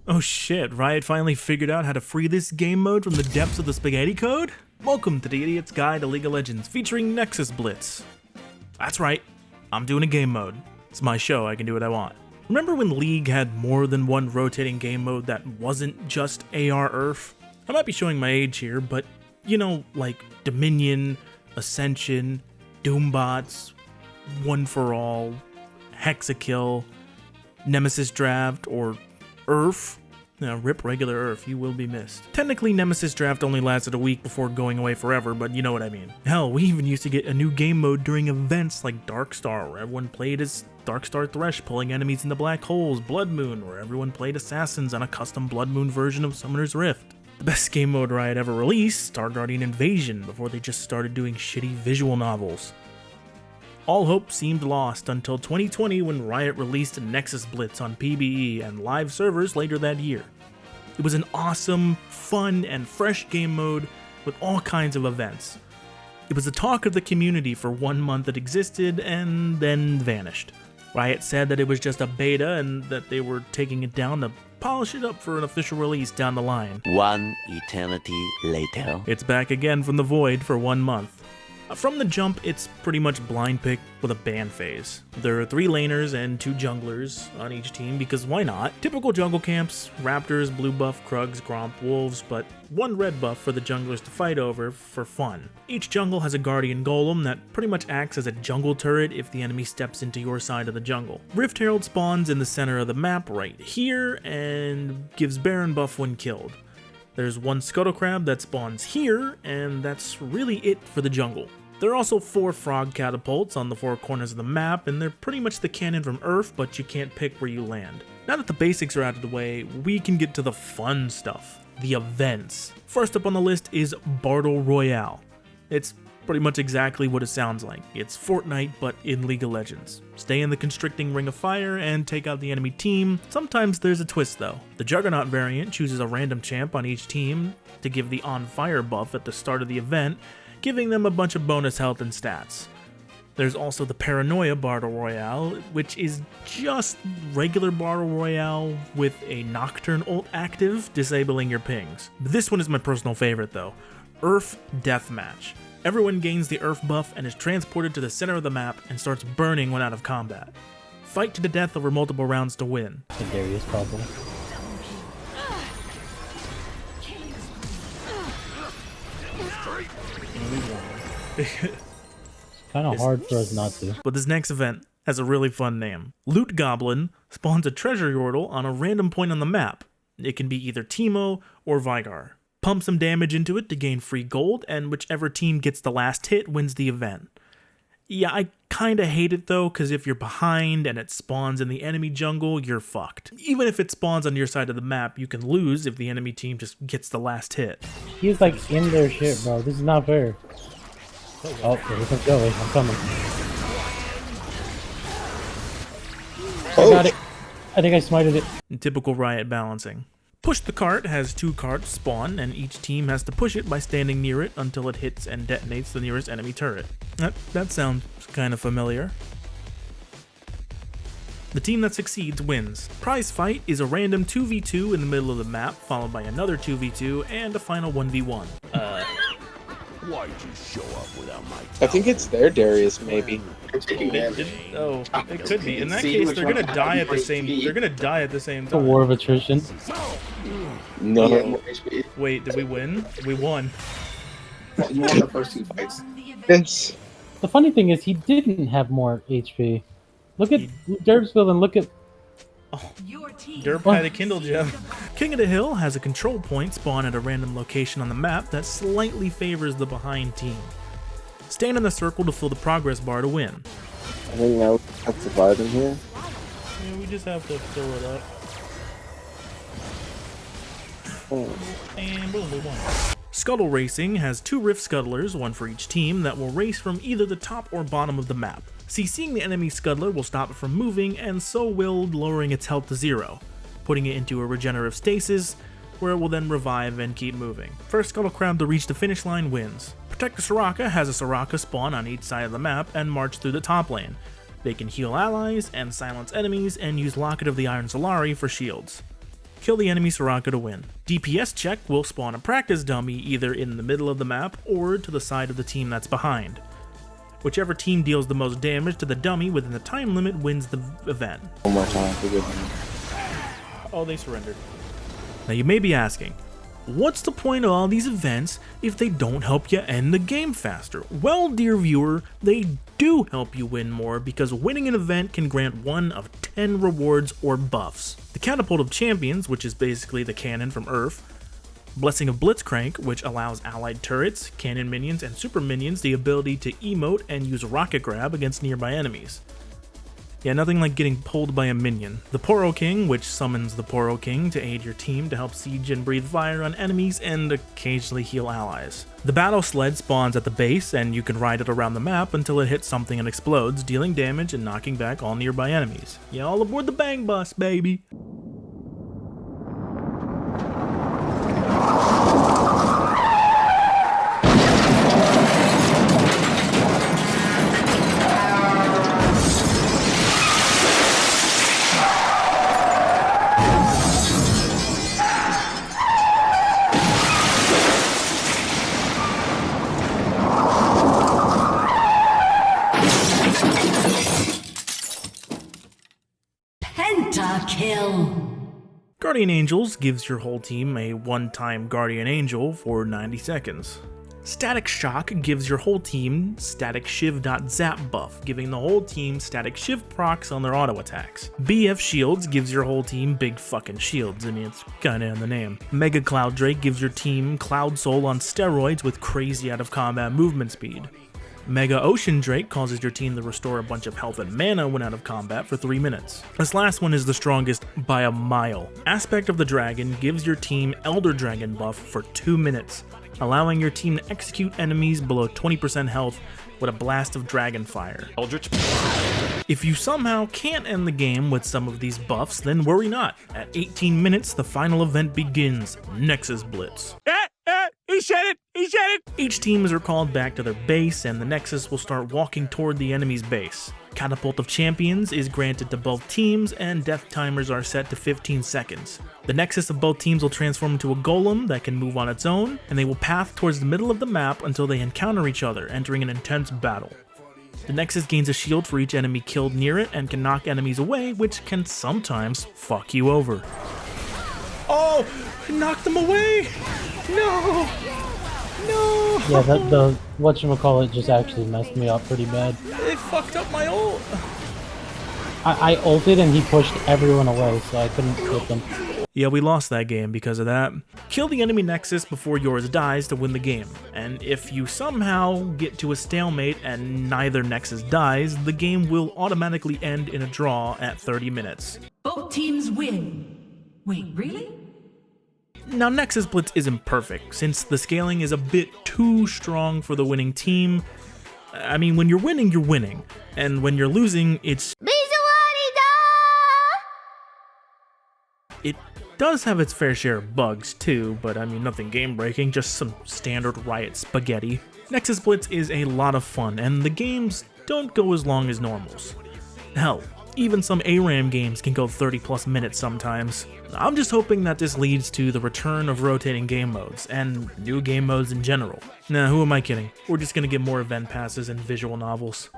Oh shit, Riot finally figured out how to free this game mode from the depths of the spaghetti code? Welcome to the Idiot's Guide to League of Legends featuring Nexus Blitz. That's right, I'm doing a game mode. It's my show, I can do what I want. Remember when League had more than one rotating game mode that wasn't just AR Earth? I might be showing my age here, but you know, like Dominion, Ascension, Doombots, One for All, Hexakill, Nemesis Draft, or Earth. Now, rip regular Earth, you will be missed. Technically, Nemesis Draft only lasted a week before going away forever, but you know what I mean. Hell, we even used to get a new game mode during events like Darkstar, where everyone played as Darkstar Thresh, pulling enemies into black holes, Blood Moon, where everyone played assassins on a custom Blood Moon version of Summoner's Rift. The best game mode Riot ever released, Star Guardian Invasion, before they just started doing shitty visual novels. All hope seemed lost until 2020 when Riot released Nexus Blitz on PBE and live servers later that year. It was an awesome, fun, and fresh game mode with all kinds of events. It was the talk of the community for 1 month it existed and then vanished. Riot said that it was just a beta and that they were taking it down to polish it up for an official release down the line. One eternity later. It's back again from the void for 1 month. From the jump, it's pretty much blind pick with a ban phase. There are 3 laners and 2 junglers on each team because why not? Typical jungle camps, Raptors, blue buff, Krugs, Gromp, Wolves, but 1 red buff for the junglers to fight over for fun. Each jungle has a guardian golem that pretty much acts as a jungle turret if the enemy steps into your side of the jungle. Rift Herald spawns in the center of the map right here and gives Baron buff when killed. There's 1 Scuttle Crab that spawns here, and that's really it for the jungle. There are also 4 frog catapults on the 4 corners of the map, and they're pretty much the cannon from Earth, but you can't pick where you land. Now that the basics are out of the way, we can get to the fun stuff, the events. First up on the list is Battle Royale. It's pretty much exactly what it sounds like. It's Fortnite, but in League of Legends. Stay in the constricting ring of fire and take out the enemy team. Sometimes there's a twist though. The Juggernaut variant chooses a random champ on each team to give the on fire buff at the start of the event, giving them a bunch of bonus health and stats. There's also the Paranoia Battle Royale, which is just regular Battle Royale with a Nocturne ult active, disabling your pings. This one is my personal favorite though. Earth Deathmatch. Everyone gains the Earth buff and is transported to the center of the map and starts burning when out of combat. Fight to the death over multiple rounds to win. The Darius problem. Kind of hard for us not to. But this next event has a really fun name. Loot Goblin spawns a treasure yordle on a random point on the map. It can be either Teemo or Vigar. Pump some damage into it to gain free gold, and whichever team gets the last hit wins the event. Yeah, I kinda hate it though, because if you're behind and it spawns in the enemy jungle, you're fucked. Even if it spawns on your side of the map, you can lose if the enemy team just gets the last hit. He's like in their shit, bro. This is not fair. Oh, here comes Joey. I'm coming. I got it. I think I smited it. In typical Riot balancing. Push the Cart has 2 carts spawn, and each team has to push it by standing near it until it hits and detonates the nearest enemy turret. That sounds kind of familiar. The team that succeeds wins. Prize fight is a random 2v2 in the middle of the map, followed by another 2v2 and a final 1v1. Why'd you show up without my I think it's their Darius, maybe. Oh, it could be. In that case, they're gonna die at the same. They're gonna die at the same A time. war of attrition. No. Wait, did we win? We won. You won the first 2 fights. It's The funny thing is, he didn't have more HP. Look at Derbsville and look at. Derp had a Kindle gem. King of the Hill has a control point spawn at a random location on the map that slightly favors the behind team. Stand in the circle to fill the progress bar to win. I think now we have to survive in here. Yeah, we just have to fill it up. And boom, we won. Scuttle Racing has 2 Rift Scuttlers, 1 for each team, that will race from either the top or bottom of the map. CCing the enemy Scuttler will stop it from moving, and so will lowering its health to 0, putting it into a regenerative stasis, where it will then revive and keep moving. First Scuttle Crab to reach the finish line wins. Protect the Soraka has a Soraka spawn on each side of the map and march through the top lane. They can heal allies and silence enemies and use Locket of the Iron Solari for shields. Kill the enemy Soraka to win. DPS check will spawn a practice dummy either in the middle of the map or to the side of the team that's behind. Whichever team deals the most damage to the dummy within the time limit wins the event. One more time for good news. Oh, they surrendered. Now you may be asking, what's the point of all these events if they don't help you end the game faster? Well, dear viewer, they do help you win more because winning an event can grant one of 10 rewards or buffs. The Catapult of Champions, which is basically the cannon from Earth, Blessing of Blitzcrank, which allows allied turrets, cannon minions, and super minions the ability to emote and use rocket grab against nearby enemies. Yeah, nothing like getting pulled by a minion. The Poro King, which summons the Poro King to aid your team to help siege and breathe fire on enemies and occasionally heal allies. The Battle Sled spawns at the base, and you can ride it around the map until it hits something and explodes, dealing damage and knocking back all nearby enemies. Yeah, all aboard the Bang Bus, baby! Pentakill. Guardian Angels gives your whole team a one-time Guardian Angel for 90 seconds. Static Shock gives your whole team Static Shiv.Zap buff, giving the whole team Static Shiv procs on their auto attacks. BF Shields gives your whole team big fucking shields, I mean it's kinda in the name. Mega Cloud Drake gives your team Cloud Soul on steroids with crazy out of combat movement speed. Mega Ocean Drake causes your team to restore a bunch of health and mana when out of combat for 3 minutes. This last one is the strongest by a mile. Aspect of the Dragon gives your team Elder Dragon buff for 2 minutes, allowing your team to execute enemies below 20% health with a blast of dragon fire. Eldritch. If you somehow can't end the game with some of these buffs, then worry not. At 18 minutes, the final event begins, Nexus Blitz. He said it! He said it! Each teams are called back to their base, and the Nexus will start walking toward the enemy's base. Catapult of Champions is granted to both teams, and death timers are set to 15 seconds. The Nexus of both teams will transform into a golem that can move on its own, and they will path towards the middle of the map until they encounter each other, entering an intense battle. The Nexus gains a shield for each enemy killed near it and can knock enemies away, which can sometimes fuck you over. Oh! I knocked them away! No! No! Yeah, the whatchamacallit just actually messed me up pretty bad. They fucked up my ult! I ulted and he pushed everyone away, so I couldn't hit them. Yeah, we lost that game because of that. Kill the enemy Nexus before yours dies to win the game. And if you somehow get to a stalemate and neither Nexus dies, the game will automatically end in a draw at 30 minutes. Both teams win. Wait, really? Now, Nexus Blitz isn't perfect, since the scaling is a bit too strong for the winning team. I mean, when you're winning, and when you're losing, it does have its fair share of bugs too, but I mean nothing game-breaking, just some standard Riot spaghetti. Nexus Blitz is a lot of fun, and the games don't go as long as normals. Hell, even some ARAM games can go 30 plus minutes sometimes. I'm just hoping that this leads to the return of rotating game modes, and new game modes in general. Nah, who am I kidding? We're just gonna get more event passes and visual novels.